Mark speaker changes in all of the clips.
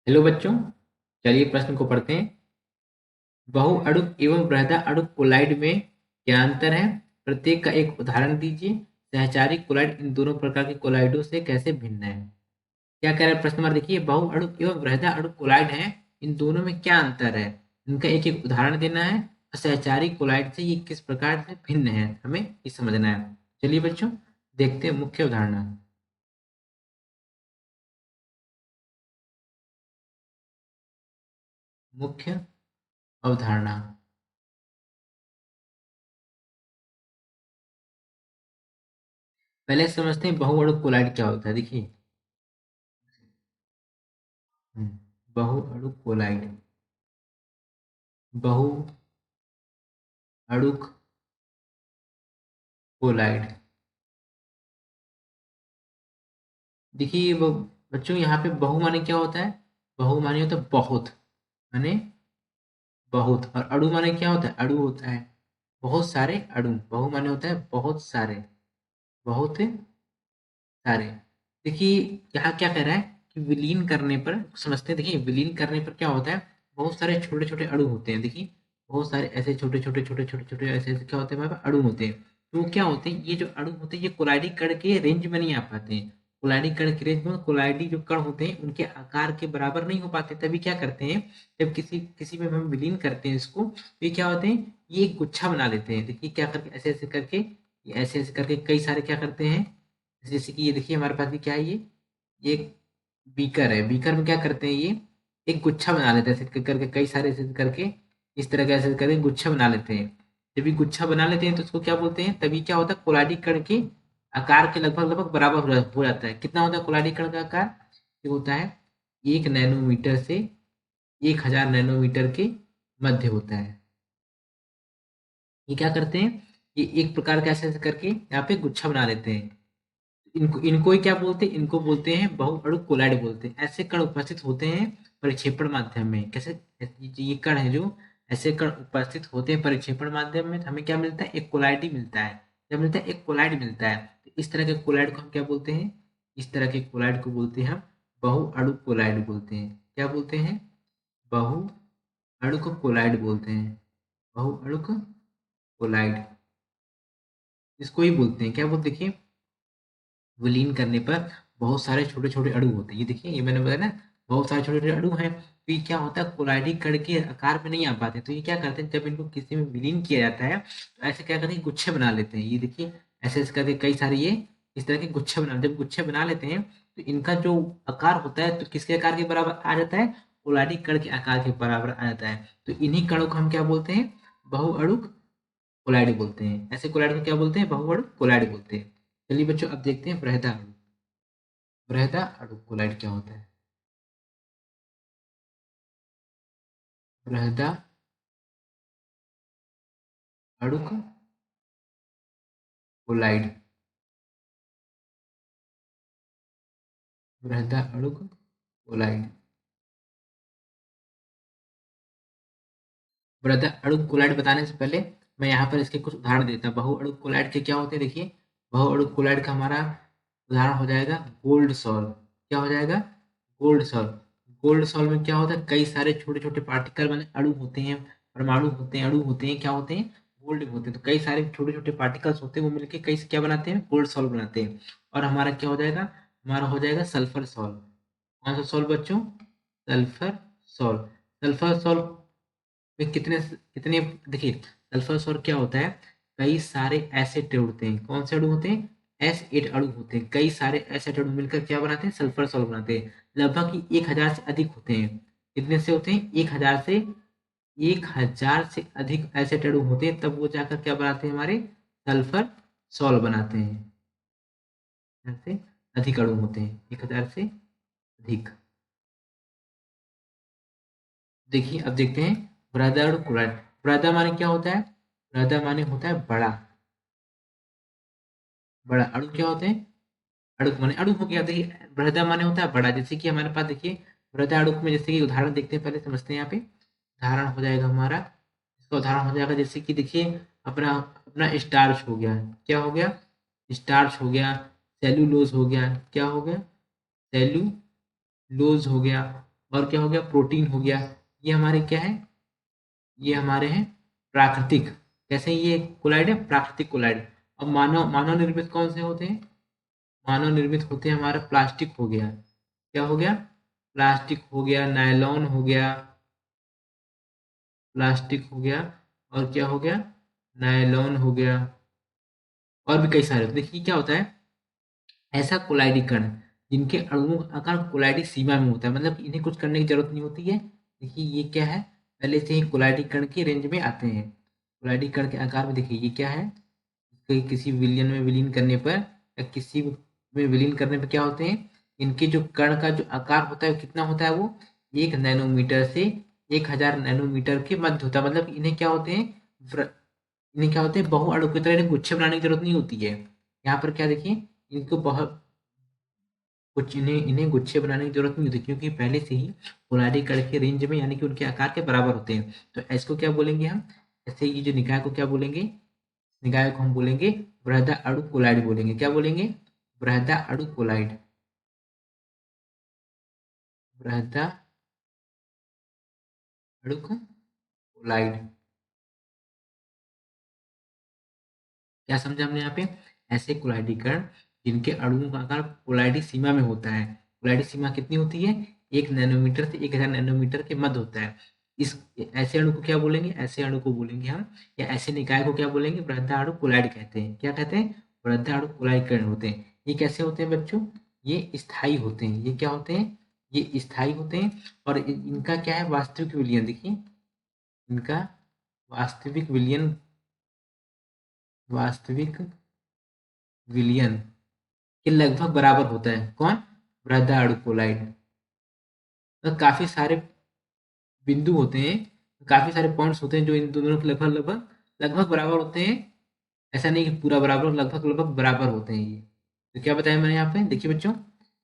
Speaker 1: Hello बच्चों, चलिए प्रश्न को पढ़ते हैं। बहुअणुक एवं बृहदाअणुक कोलाइड में क्या अंतर है? प्रत्येक का एक उदाहरण दीजिए। सहचारी कोलाइड इन दोनों प्रकार के कोलाइडों से कैसे भिन्न है? क्या कह रहा है प्रश्न नंबर? देखिए, बहुअणुक एवं बृहदाअणुक कोलाइड है, इन दोनों में क्या अंतर है, इनका एक एक उदाहरण देना है। और सहचारी कोलाइड से ये किस प्रकार से भिन्न है, हमें ये समझना है। चलिए बच्चों, देखते हैं मुख्य उदाहरण। मुख्य अवधारणा। पहले समझते हैं बहुअणुक कोलाइड क्या होता है। देखिए, बहुअणुक कोलाइड, बहुअणुक कोलाइड। देखिए वो बच्चों, यहाँ पे बहु माने क्या होता है? बहु माने होता है बहुत, माने बहुत। और अणु माने क्या होता है? अणु होता है बहुत सारे अणु। बहु माने होता है बहुत सारे, बहुत सारे। देखिए, यहाँ क्या कह रहा है कि विलीन करने पर समझते हैं। देखिए, विलीन करने पर क्या होता है? बहुत सारे छोटे छोटे अणु होते हैं। देखिए, बहुत सारे ऐसे छोटे छोटे छोटे छोटे छोटे ऐसे ऐसे क्या होते हैं, हमारे पास अणु होते हैं। तो वो क्या होते हैं, ये जो अणु होते हैं ये कोलाइडी कण के रेंज में नहीं आ पाते हैं। कोलाइडी कण के रेंज में, कोलाइडी जो कण होते हैं उनके आकार के बराबर नहीं हो पाते। तभी क्या करते हैं, जब किसी किसी में हम विलीन करते हैं इसको, तो ये क्या होते हैं, ये एक गुच्छा बना लेते हैं। देखिए क्या करके, ऐसे ऐसे करके, ऐसे ऐसे करके कई सारे क्या करते हैं। जैसे कि ये देखिए, हमारे पास भी क्या है, ये एक बीकर है। बीकर में क्या करते हैं, ये एक गुच्छा बना लेते हैं। ऐसे करके कई सारे ऐसे करके, इस तरह का ऐसे करके गुच्छा बना लेते हैं। जब ये गुच्छा बना लेते हैं तो उसको क्या बोलते हैं? तभी क्या होता है, कोलाडी कण के आकार के लगभग लगभग बराबर हो जाता है। कितना होता है कोलाडी कण का आकार? ये होता है 1 नैनोमीटर से 1000 नैनोमीटर के मध्य होता है। ये क्या करते हैं, ये एक प्रकार का ऐसे ऐसे करके यहाँ पे गुच्छा बना लेते हैं। इनको इनको ही क्या बोलते हैं? इनको बोलते हैं बहुअणुक कोलाइड बोलते हैं। ऐसे कण उपस्थित होते हैं परिक्षेपण माध्यम में। कैसे? ये कण है जो, ऐसे कण उपस्थित होते हैं परिक्षेपण माध्यम में, तो हमें क्या मिलता है? एक कोलाइड ही मिलता है। क्या मिलता है? एक कोलाइड मिलता है। तो इस तरह के कोलाइड को हम क्या बोलते हैं? इस तरह के कोलाइड को बोलते हैं हम बहुअणुक कोलाइड बोलते हैं। क्या बोलते हैं? बहुअणुक कोलाइड बोलते हैं। बहुअणुक कोलाइड इसको ही बोलते हैं। क्या बोलते? देखिए, विलीन करने पर बहुत सारे छोटे-छोटे अणु होते हैं। ये देखिए, ये मैंने बताया ना, बहुत सारे छोटे-छोटे अणु हैं। तो ये क्या होता है, कोलाइडी कण के आकार में नहीं आ पाते। तो ये क्या करते हैं, जब इनको किसी में विलीन किया जाता है तो ऐसे क्या करते हैं, गुच्छे बना लेते हैं। ये देखिए, ऐसे-ऐसे करके कई सारे ये इस तरह के गुच्छे बना, जब गुच्छे बना लेते हैं तो इनका जो आकार होता है, तो किसके आकार के बराबर आ जाता है? कोलाइडी कण के आकार के बराबर आ जाता है। तो इन्हीं कणों को हम क्या बोलते हैं? बहुअणुक कोलाइड बोलते हैं। ऐसे कोलाइड को क्या बोलते हैं? बहुअणुक कोलाइड बोलते हैं। चलिए बच्चों, अब देखते हैं बृहदाअणु। बृहदाअणुक कोलाइड क्या होता है? बृहदाअणुक कोलाइड, बृहदाअणुक कोलाइड। बृहदाअणुक कोलाइड बताने से पहले मैं यहाँ पर इसके कुछ उदाहरण देता हूँ। बहुअणुक कोलाइड के क्या होते हैं? देखिए, बहुअणुक कोलाइड का हमारा उदाहरण हो जाएगा गोल्ड सॉल्व। क्या हो जाएगा? Gold solve. गोल्ड सॉल्व में क्या होता है, कई सारे छोटे छोटे पार्टिकल माने अणु होते हैं, परमाणु होते हैं, अणु होते हैं, क्या होते हैं? गोल्ड में होते हैं। तो कई सारे छोटे छोटे पार्टिकल्स होते हैं, वो मिलके कई क्या बनाते हैं? गोल्ड सॉल्व बनाते हैं। और हमारा क्या हो जाएगा? हमारा हो जाएगा सल्फर सॉल्व। कौन सा सॉल्व बच्चों? Sulphur solve. सल्फर सॉल्व में कितने कितने, देखिए सल्फर सॉल्व क्या होता है, कई सारे एसिड जोड़ते हैं। कौन से अणु होते हैं? एस8 अणु होते हैं। कई सारे एसिड अणु मिलकर क्या बनाते हैं? सल्फर सॉल्व बनाते हैं। लगभग ही 1000 से अधिक होते हैं। कितने से होते हैं? 1000 से अधिक एसिड अणु होते हैं, तब वो जाकर क्या बनाते हैं? हमारे सल्फर सॉल्व बनाते हैं। 1000 से अधिक अणु होते हैं, 1000 से अधिक। देखिए, अब देखते हैं बृहदा और कुरान। बृहदा माने क्या होता है? बृहदा माने होता है बड़ा। बड़ा। अणु क्या होते हैं? अणु माने अणु हो गया। देखिए, बृहदा माने होता है बड़ा। जैसे कि हमारे पास देखिए, बृहदा अणु में जैसे कि उदाहरण देखते हैं, पहले समझते हैं। यहाँ पे उदाहरण हो जाएगा हमारा, इसका उदाहरण हो जाएगा जैसे कि देखिए, अपना अपना स्टार्च हो गया। क्या हो गया? स्टार्च हो गया। सेलुलोज हो गया। क्या हो गया? सेलुलोज हो गया। और क्या हो गया, प्रोटीन हो गया। ये हमारे क्या है, ये हमारे हैं प्राकृतिक। कैसे ये कोलाइड है, प्राकृतिक कोलाइड। अब मानव मानव निर्मित कौन से होते हैं, मानव निर्मित होते हैं हमारा प्लास्टिक हो गया। क्या हो गया, प्लास्टिक हो गया, नायलॉन हो गया, प्लास्टिक हो गया, और क्या हो गया, नायलॉन हो गया, और भी कई सारे। तो देखिए क्या होता है, ऐसा कोलाइडी कण जिनके अणुओं का आकार कोलाइडी सीमा में होता है, मतलब इन्हें कुछ करने की जरूरत नहीं होती है। देखिए ये क्या है, पहले से ही कोलाइडी कण की रेंज में आते हैं। कोलाइडी कण के आकार में देखिए ये क्या है, किसी विलयन में विलीन करने पर या किसी में विलीन करने पर क्या होते हैं, इनके जो कण का जो आकार होता है वो कितना होता है, वो 1 नैनोमीटर से 1000 नैनोमीटर के मध्य होता है। मतलब इन्हें क्या होते हैं, इन्हें क्या होते हैं, बहु अणु की तरह इन्हें गुच्छे बनाने की जरूरत नहीं होती है। यहाँ पर क्या देखिए, इनको बहुत कुछ इन्हें इन्हें गुच्छे बनाने की जरूरत नहीं होती, क्योंकि पहले से ही पोलैरिटी कण के रेंज में यानी कि उनके आकार के बराबर होते हैं। तो इसको क्या बोलेंगे हम, ऐसे ये जो निकाय को क्या बोलेंगे, निकाय को हम बोलेंगे बृहदा अणु कोलाइड बोलेंगे। क्या बोलेंगे, बृहदा अणु कोलाइड, बृहदा अणु कोलाइड। क्या समझा हमने यहाँ पे, ऐसे कोलाइडीकरण जिनके अणुओं का आकार कोलाइडी सीमा में होता है। कोलाइडी सीमा कितनी होती है, 1 नैनोमीटर से 1000 नैनोमीटर के मध्य होता है। इस ऐसे अणु को क्या बोलेंगे, ऐसे अणु को बोलेंगे हम, या ऐसे निकाय को क्या बोलेंगे, बृहदा अणु कोलाइड कहते हैं। क्या कहते हैं, बृहदा अणु कोलाइड कण होते हैं। ये कैसे होते हैं बच्चों, ये स्थायी होते हैं। ये क्या होते हैं, ये स्थायी होते हैं। और इनका क्या है, वास्तविक विलयन देखिए, इनका वास्तविक विलयन, वास्तविक विलयन के लगभग बराबर होता है। कौन, बृहदा अणु कोलाइड। तो काफी सारे बिंदु होते हैं, काफी सारे पॉइंट्स होते हैं जो इन दोनों के लगभग लगभग लगभग बराबर होते हैं। ऐसा नहीं कि पूरा बराबर, लगभग लगभग बराबर होते हैं ये। तो क्या बताया मैंने यहाँ पे, देखिए बच्चों,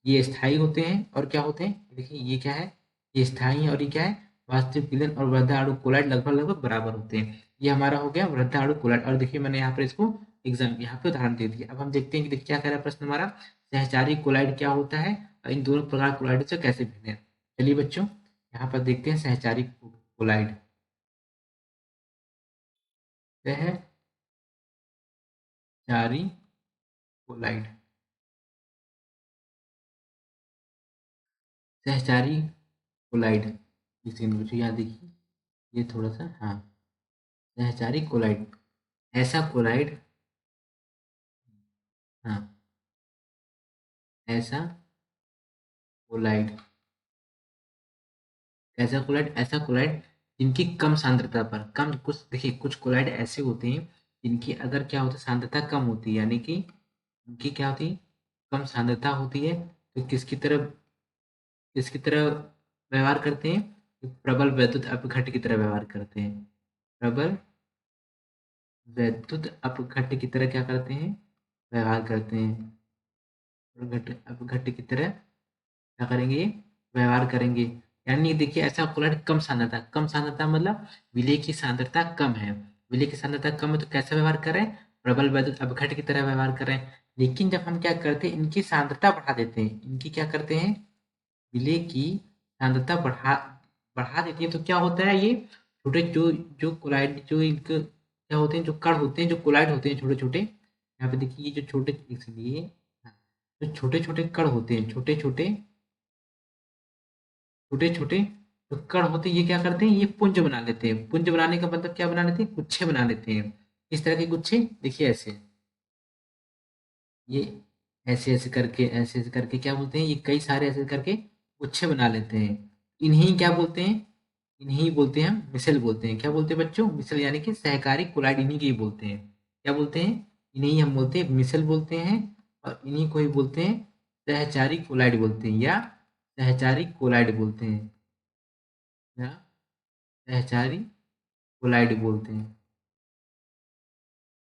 Speaker 1: ये स्थायी होते हैं और क्या होते हैं, देखिए ये क्या है, ये स्थायी है, और ये क्या है, वास्तविक विलयन और वृहदा अणु कोलाइड लगभग लगभग बराबर होते हैं। ये हमारा हो गया वृहदा अणु कोलाइड। और देखिए मैंने यहाँ पर इसको एग्जाम यहाँ पे उदाहरण दे दिया। अब हम देखते हैं कि देखिए क्या कह रहा है प्रश्न हमारा, सहचारी कोलाइड क्या होता है और इन दोनों प्रकार कोलाइड से कैसे भिन्न है। चलिए बच्चों यहाँ पर देखते हैं सहचारी कोलाइड। सहचारी कोलाइड, सहचारी कोलाइड, इसी मुझे याद देखिए, ये थोड़ा सा, हाँ, सहचारी कोलाइड, ऐसा कोलाइड, हाँ, ऐसा कोलाइड, ऐसा कोलाइड, ऐसा कोलाइड जिनकी कम सांद्रता पर, कम, कुछ देखिए कुछ कोलाइड ऐसे होते हैं जिनकी अगर क्या होता है, सांद्रता कम होती है, यानी कि उनकी क्या होती है, कम सांद्रता होती है, तो किसकी तरह व्यवहार करते हैं, प्रबल वैद्युत अपघट्ट की तरह व्यवहार करते हैं। प्रबल वैद्युत अपघट्ट की तरह क्या करते हैं, व्यवहार करते हैं। अपघट्ट की तरह क्या करेंगे, ये व्यवहार करेंगे। यानी देखिए ऐसा कोलाइड कम सांद्रता, कम सांद्रता मतलब विलेय की सांद्रता कम है, विलेय की सांद्रता कम है तो कैसा व्यवहार करें, प्रबल वैद्युत अपघट्ट की तरह व्यवहार करें। लेकिन जब हम क्या करते हैं, इनकी सांद्रता बढ़ा देते हैं, इनकी क्या करते हैं, विलेय की सांद्रता बढ़ा बढ़ा देती है, तो क्या होता है, ये छोटे जो जो कोलाइड जो इनके क्या होते हैं, जो कण होते हैं, जो कोलाइड होते हैं छोटे छोटे, यहाँ पे देखिए ये जो छोटे, इसलिए हाँ, जो छोटे छोटे कण होते हैं, छोटे छोटे छोटे छोटे जो कण होते हैं, ये क्या करते हैं, ये पुंज बना लेते हैं। पुंज बनाने का मतलब क्या बना लेते हैं, गुच्छे बना लेते हैं। इस तरह के गुच्छे देखिए ऐसे, ये ऐसे ऐसे करके क्या बोलते हैं, ये कई सारे ऐसे करके गुच्छे बना लेते हैं। इन्हीं क्या बोलते हैं, इन्हीं बोलते हैं हम मिसेल बोलते हैं। क्या बोलते हैं बच्चों, मिसेल, यानी कि सहकारी कोलाइड, इन्हीं के ही बोलते हैं। क्या बोलते हैं, इन्हीं हम बोलते हैं मिसेल बोलते हैं, और इन्हीं को ही बोलते हैं सहचारी कोलाइड बोलते हैं, या सहचारी कोलाइड बोलते हैं, या सहचारी कोलाइड बोलते हैं।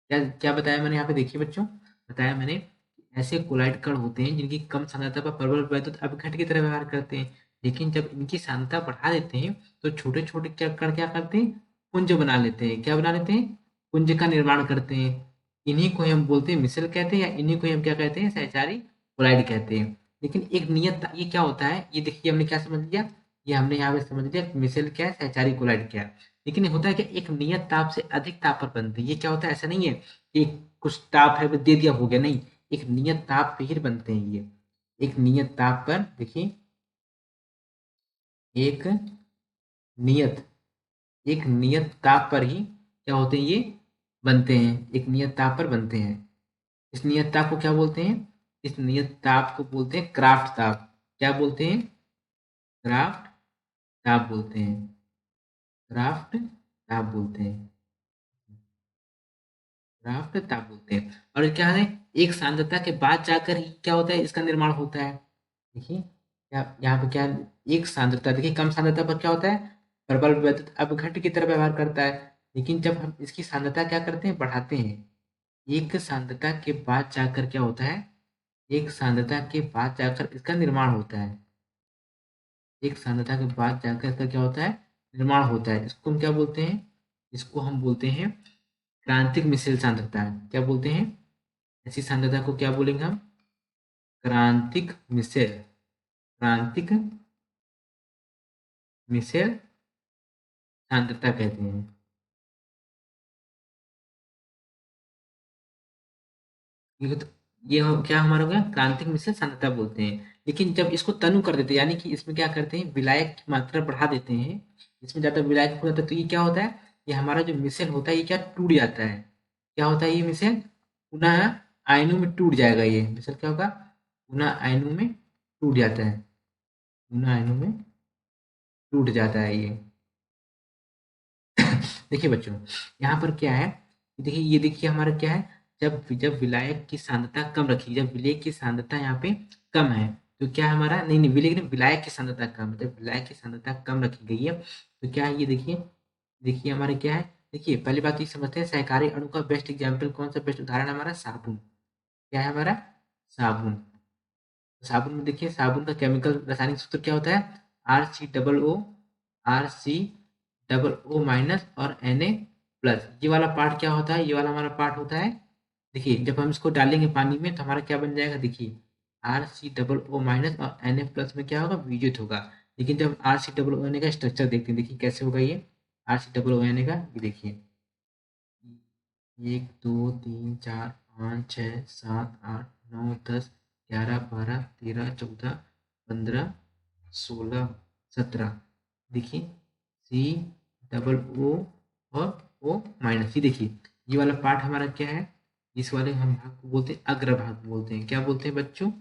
Speaker 1: क्या क्या बताया मैंने यहाँ पे, देखिए बच्चों, बताया मैंने कि ऐसे कोलाइड कण होते हैं जिनकी कम सांद्रता पर प्रबल वैद्युत अपघट्ट की तरह व्यवहार करते हैं। लेकिन जब इनकी सांद्रता बढ़ा देते हैं तो छोटे छोटे क्या कण क्या करते हैं, पुंज बना लेते हैं। क्या बना लेते हैं, पुंज का निर्माण करते हैं। इन्हीं को ही हम बोलते हैं मिसल कहते हैं, या इन्हीं को ही हम क्या कहते हैं, सहचारी कोलाइड कहते हैं। लेकिन एक नियत, ये क्या होता है, ये देखिए हमने क्या समझ लिया, ये हमने यहाँ पे समझ लिया मिसेल क्या है, सहचारी कोलाइड क्या है। लेकिन होता है क्या, एक नियत ताप से अधिक ताप पर बनते हैं। ये क्या होता है, ऐसा नहीं है कि कुछ ताप है वो दे दिया हो गया, नहीं, एक नियत ताप पे ही बनते हैं ये। एक नियत ताप पर देखिए, एक नियत एक नियत ताप पर ही क्या होते हैं, ये बनते हैं, एक नियत ताप पर बनते हैं। इस नियत ताप को क्या बोलते हैं, इस नियत ताप को बोलते हैं क्राफ्ट ताप। क्या बोलते हैं, क्राफ्ट ताप बोलते हैं, क्राफ्ट ताप बोलते हैं, क्राफ्ट ताप बोलते हैं। और क्या है, एक सांद्रता के बाद जाकर ही क्या होता है, इसका निर्माण होता है। देखिए यहाँ पे क्या है, एक सांद्रता, देखिए कम सांद्रता पर क्या होता है, प्रबल विद्युत अपघट्ट की तरह व्यवहार करता है। लेकिन जब हम इसकी सांद्रता क्या करते हैं, बढ़ाते हैं, एक सांद्रता के बाद जाकर क्या होता है, एक सांद्रता के बाद जाकर इसका निर्माण होता है। एक सांद्रता के बाद जाकर इसका क्या होता है, निर्माण होता है। इसको हम क्या बोलते हैं, इसको हम बोलते हैं क्रांतिक मिश्रित सांद्रता। क्या बोलते हैं, ऐसी सांद्रता को क्या बोलेंगे हम, क्रांतिक मिश्र, क्रांतिक मिश्र सांद्रता कहते हैं। ये तो क्या हमारा हो गया, क्रांतिक मिश्र सांद्रता बोलते हैं। लेकिन जब इसको तनु कर देते हैं, यानी कि इसमें क्या करते हैं, विलायक की मात्रा बढ़ा देते हैं, इसमें ज्यादा विलायक हो जाता है, तो ये क्या होता है, ये हमारा जो मिश्रण होता है ये क्या टूट जाता है। क्या होता है, ये मिश्रण पुनः आयनों में टूट जाएगा। ये मिश्रण क्या होगा, पुनः आयनों में टूट जाता है, पुनः आयनों में टूट जाता है ये। देखिए बच्चों, यहाँ पर क्या है, देखिए ये देखिए हमारा क्या है, जब जब विलायक की सांद्रता कम रखी, जब विलेय की सांद्रता यहाँ पे कम है, तो क्या हमारा, नहीं नहीं विलेय नहीं, विलायक की सांद्रता कम, जब विलायक की सांद्रता कम रखी गई है तो क्या है, ये देखिए, देखिए हमारे क्या है, देखिए पहली बात ये समझते हैं, सहकारी अणु का बेस्ट एग्जाम्पल कौन सा, बेस्ट उदाहरण हमारा साबुन। क्या है हमारा, साबुन। साबुन में देखिए, साबुन का केमिकल रासायनिक सूत्र क्या होता है, RCOO, RCOO- और Na+। ये वाला पार्ट क्या होता है, ये वाला हमारा पार्ट होता है, देखिए जब हम इसको डालेंगे पानी में तो हमारा क्या बन जाएगा, देखिए RCOO- और Na+ में क्या होगा, विद्युत होगा। लेकिन जब RCOO का स्ट्रक्चर देखते हैं, देखिए कैसे होगा ये RCOO का, ये देखिए 1 2 3 4 5 6 7 8 9 10 11 12 13 14 15 16 17, देखिए COO और O-, ये देखिए ये वाला पार्ट हमारा क्या है, इस वाले हम भाग को बोलते हैं अग्रभाग बोलते हैं। क्या बोलते हैं बच्चों,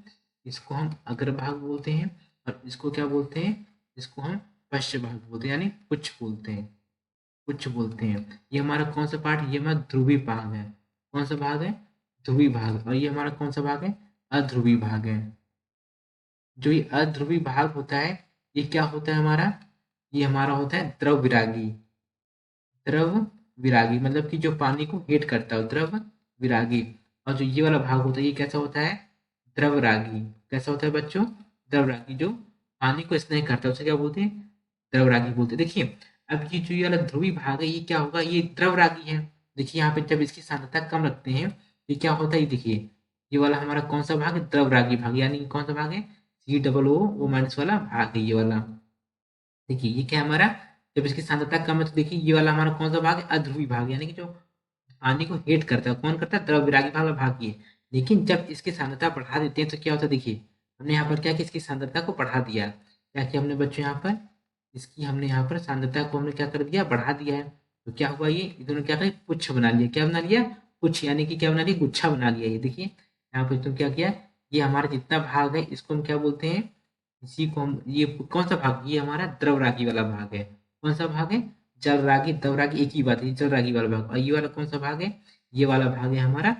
Speaker 1: इसको हम अग्रभाग बोलते हैं। और इसको क्या बोलते हैं, इसको हम पश्च भाग बोलते हैं, यानी पुच्छ बोलते हैं, पुच्छ बोलते हैं। ये हमारा कौन सा पार्ट, ये हमारा ध्रुवी भाग है। कौन सा भाग है, ध्रुवी भाग। और ये हमारा कौन सा भाग है, अध्रुवी भाग है। जो ये अध्रुवी भाग होता है, ये क्या होता है हमारा, ये हमारा होता है द्रव विरागी। द्रव विरागी मतलब कि जो पानी को हीट करता है, द्रव विरागी। और जो ये वाला भाग होता है, ये कैसा होता है, द्रव रागी। कैसा होता है बच्चों, द्रव रागी। जो पानी को स्नेह करता है उसे क्या बोलते हैं, द्रव रागी बोलते हैं। देखिए अब ये जो ये वाला ध्रुवी भाग है, ये क्या होगा, ये द्रव रागी है। देखिए यहाँ पे जब इसकी सांद्रता कम रखते हैं, ये क्या होता है, ये देखिए ये वाला हमारा कौन सा भाग है, द्रव रागी भाग, यानी कौन सा भाग है, COO- वाला भाग है ये वाला। देखिए ये क्या है हमारा, जब इसकी सांद्रता कम है तो देखिए ये वाला हमारा कौन सा भाग है, अध्रुवी भाग, यानी कि जो पानी को हीट करता है, कौन करता है, द्रव विरागी वाला भाग ये। लेकिन जब इसकी सांद्रता बढ़ा देते हैं तो क्या होता है, देखिए हमने यहाँ पर क्या किया, इसकी सांद्रता को बढ़ा दिया। क्या किया हमने बच्चों, यहाँ पर इसकी हमने यहाँ पर सांद्रता को हमने क्या कर दिया, बढ़ा दिया है। तो क्या हुआ, ये इन्होंने क्या कहा, पुच्छ बना लिया। क्या बना लिया, पुच्छ, यानी कि क्या बना लिया, गुच्छा बना लिया। ये देखिए यहाँ पर तुम क्या किया, ये हमारा जितना भाग है इसको हम क्या बोलते हैं, इसी को हम, ये कौन सा भाग, ये हमारा द्रव रागी वाला भाग है। कौन सा भाग है, जल रागी द्रव रागी एक ही बात है, जल रागी वाला भाग। और ये वाला कौन सा भाग है, ये वाला भाग है हमारा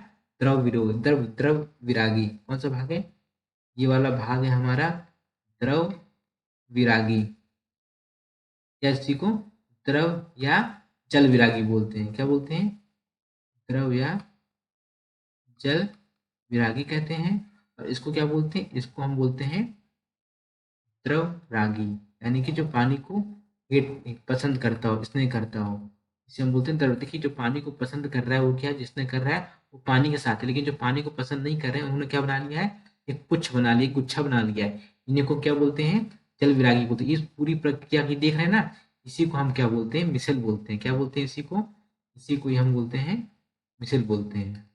Speaker 1: द्रव विरोध, द्रव द्रव विरागी। कौन सा भाग है, ये वाला भाग है हमारा द्रव विरागी, या इसी को द्रव या जल विरागी बोलते हैं। क्या बोलते हैं, द्रव या जल विरागी कहते हैं। और इसको क्या बोलते हैं, इसको हम बोलते हैं द्रव रागी, यानी कि जो पानी को हेट पसंद करता हो, स्नेह करता हो, इसे हम बोलते हैं द्रव। देखिए जो पानी को पसंद कर रहा है वो क्या है, जिसने कर रहा है वो पानी के साथ है। लेकिन जो पानी को पसंद नहीं कर रहे हैं उन्होंने क्या बना लिया है, एक पुच्छ बना लिया, गुच्छा बना लिया है। इन्हीं को क्या बोलते हैं, जल विरागी बोलते हैं। इस पूरी प्रक्रिया की देख रहे हैं ना, इसी को हम क्या बोलते हैं, मिसल बोलते हैं। क्या बोलते हैं इसी को ही हम बोलते हैं मिसल बोलते हैं।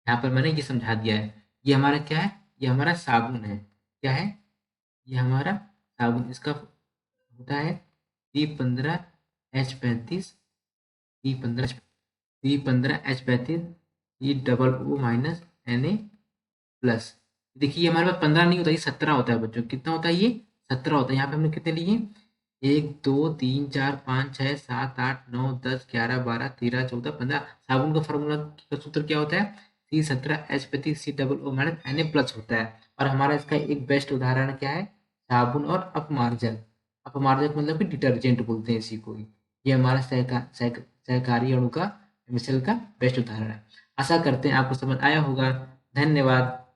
Speaker 1: यहाँ पर मैंने ये समझा दिया है। ये हमारा क्या है, ये हमारा साबुन है। क्या है, ये हमारा साबुन। इसका होता है C15H35, C15H35, C OO- Na+। देखिए ये हमारे पास 15 नहीं होता, ये 17 होता है बच्चों। कितना होता है ये, 17 होता है। यहाँ पे हमने कितने लिए, 1 2 3 4 5 6 7 8 9 10 11 12 13 14 15। साबुन का फॉर्मूला का सूत्र क्या होता है, C17H35 COO- Na+ होता है। और हमारा इसका एक बेस्ट उदाहरण क्या है, साबुन और अपमार्जक। अपमार्जक मतलब कि डिटर्जेंट बोलते हैं इसी को ही। ये हमारा सहकारी अणु का मिसल का बेस्ट उदाहरण है। आशा करते हैं आपको समझ आया होगा। धन्यवाद।